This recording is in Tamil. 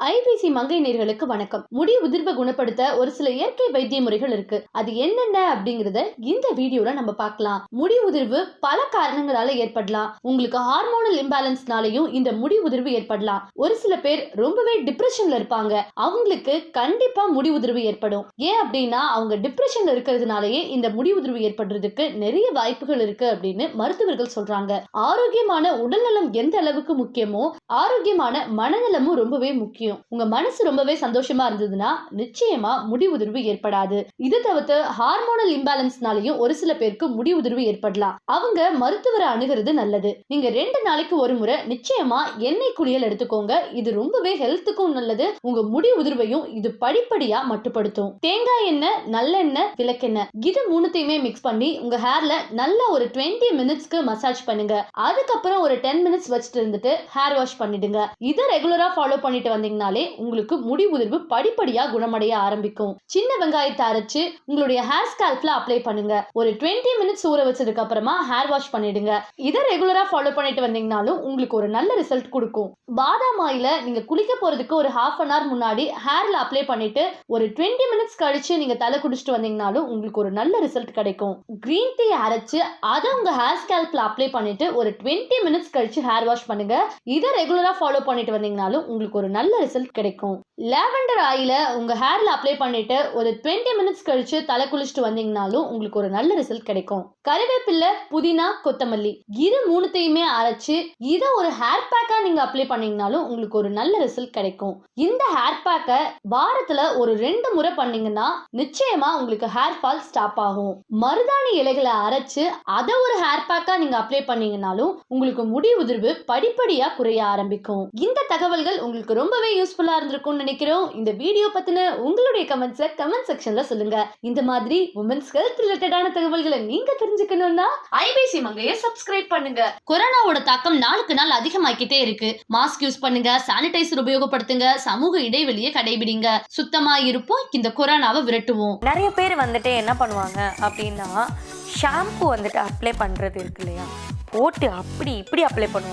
ஐபிசி மங்கை நேயர்களுக்கு வணக்கம். முடி உதிர்வை குணப்படுத்த ஒரு சில இயற்கை வைத்திய முறைகள் இருக்கு. அது என்னென்ன அப்படிங்கறத இந்த வீடியோல நம்ம பார்க்கலாம். முடி உதிர்வு பல காரணங்களால ஏற்படலாம். உங்களுக்கு ஹார்மோனல் இம்பேலன்ஸ்னாலையும் இந்த முடி உதிர்வு ஏற்படலாம். ஒரு சில பேர் ரொம்பவே டிப்ரெஷன்ல இருப்பாங்க. அவங்களுக்கு கண்டிப்பா முடி உதிர்வு ஏற்படும். ஏன் அப்படின்னா அவங்க டிப்ரெஷன்ல இருக்கிறதுனாலயே இந்த முடி உதிர்வு ஏற்படுறதுக்கு நிறைய வாய்ப்புகள் இருக்கு அப்படின்னு மருத்துவர்கள் சொல்றாங்க. ஆரோக்கியமான உடல்நலம் எந்த அளவுக்கு முக்கியமோ ஆரோக்கியமான மனநலமும் ரொம்பவே முக்கியம். உங்க மனசு ரொம்பவே சந்தோஷமா இருந்ததுன்னா நிச்சயமா முடி உதிர்வு ஏற்படாது. இது தவிர்த்து ஹார்மோனல் இம்பேலன்ஸ்னாலையும் ஒரு சில பேருக்கு முடி உதிர்வு ஏற்படலாம். அவங்க மருத்துவரை அணுகிறது நல்லது. நீங்க 2 நாளைக்கு ஒரு முறை நிச்சயமா எண்ணெய் குளியல் எடுத்துக்கோங்க. இது ரொம்பவே ஹெல்த்துக்கும் நல்லது. உங்க முடி உதிர்வையும் இது படிப்படியா மட்டுப்படுத்தும். தேங்காய் எண்ணெய், நல்லெண்ணெய், விளக்கெண்ணெய் இது மூணுத்தையுமே மிக்ஸ் பண்ணி உங்க ஹேர்ல நல்ல ஒரு 20 மினிட்ஸ்க்கு மசாஜ் பண்ணுங்க. அதுக்கப்புறம் ஒரு 10 மினிட்ஸ் வச்சுட்டு இருந்துட்டு ஹேர் வாஷ் பண்ணிடுங்க. இதை ரெகுலரா ஃபாலோ பண்ணிட்டு வந்தீங்கனாலே உங்களுக்கு முடி உதிர்வு படிப்படியா குணமடைய ஆரம்பிக்கும். சின்ன வெங்காயத்தை அரைச்சு உங்களுடைய ஹேர் ஸ்கால்ப்ல அப்ளை பண்ணுங்க. ஒரு 20 மினிட்ஸ் ஊற வச்சதுக்கு அப்புறமா ஹேர் வாஷ் பண்ணிடுங்க. இதை ரெகுலரா ஃபாலோ பண்ணிட்டு வந்தீங்கனாலும் உங்களுக்கு ஒரு நல்ல ரிசல்ட் கொடுக்கும். பாதாம் ஆயில நீங்க குளிக்க போறதுக்கு ஒரு half an hour முன்னாடி ஹேர்ல அப்ளை பண்ணிட்டு ஒரு 20 மினிட்ஸ் கழிச்சு நீங்க தலை குடிச்சிட்டு வந்தீங்கனாலும் உங்களுக்கு ஒரு நல்ல ரிசல்ட் கிடைக்கும். கிரீன் டீ அரைச்சு அதை உங்க ஹேர் ஸ்கால்ப்ல அப்ளை பண்ணிட்டு ஒரு 20 மினிட்ஸ் கழிச்சு ஹேர் வாஷ் பண்ணுங்க. இதை ரெகுலரா ஃபாலோ பண்ணிட்டு வந்தீங்கனாலும் உங்களுக்கு ஒரு நல்ல ரிசல்ட் கிடைக்கும். லாவெண்டர் ஆயில உங்க ஹேர்ல அப்ளை பண்ணிட்டு ஒரு 20 மினிட்ஸ் கழிச்சு தலை குளிச்சுட்டு வந்தீங்கனாலும் உங்களுக்கு ஒரு நல்ல ரிசல்ட் கிடைக்கும். கறிவேப்பிலை, புதினா, கொத்தமல்லி இது மூணுத்தையுமே அரைச்சு இதை ஒரு ஹேர் பேக்கா நீங்க அப்ளை பண்ணீங்கனாலும் உங்களுக்கு ஒரு நல்ல ரிசல்ட் கிடைக்கும். இந்த ஹேர் பேக்கை வாரத்துல ஒரு 2 முறை பண்ணீங்கன்னா நிச்சயமா உங்களுக்கு ஹேர் ஃபால் ஸ்டாப் ஆகும். மருதாணி இலைகளை அரைச்சு அதை ஒரு ஹேர் பேக்கா நீங்க அப்ளை பண்ணீங்கனாலும் உங்களுக்கு முடி உதிர்வு படிப்படியா குறைய ஆரம்பிக்கும். இந்த தகவல்கள் உங்களுக்கு ரொம்பவே யூஸ்ஃபுல்லா இருந்திருக்கும்னு நினைக்கிறோம். இந்த வீடியோ பத்தின உங்களுடைய கமெண்ட்ஸை கமெண்ட் செக்ஷன்ல சொல்லுங்க. இந்த மாதிரி உமன்ஸ் ஹெல்த் ரிலேட்டடான தகவல்களை நீங்க தெரிஞ்சுக்கணும்னா ஐபிசி மங்கையை சப்ஸ்கிரைப் பண்ணுங்க. கொரோனாவோட தாக்கம் நாளுக்கு நாள் அதிகமாக்கிட்டே இருக்கு. மாஸ்க் யூஸ் பண்ணுங்க, சானிடைசர் உபயோகப்படுத்துங்க, சமூக இடைவெளியை கடைபிடிங்க. சுத்தமா இருப்போம், இந்த கொரோனாவை விரட்டுவோம். நிறைய பேர் வந்துட்டு என்ன பண்ணுவாங்க அப்படின்னா ஷாம்பு வந்துட்டு அப்ளை பண்றது இருக்கு இல்லையா, போட்டு அப்படி இப்படி அப்ளை பண்ணுவாங்க.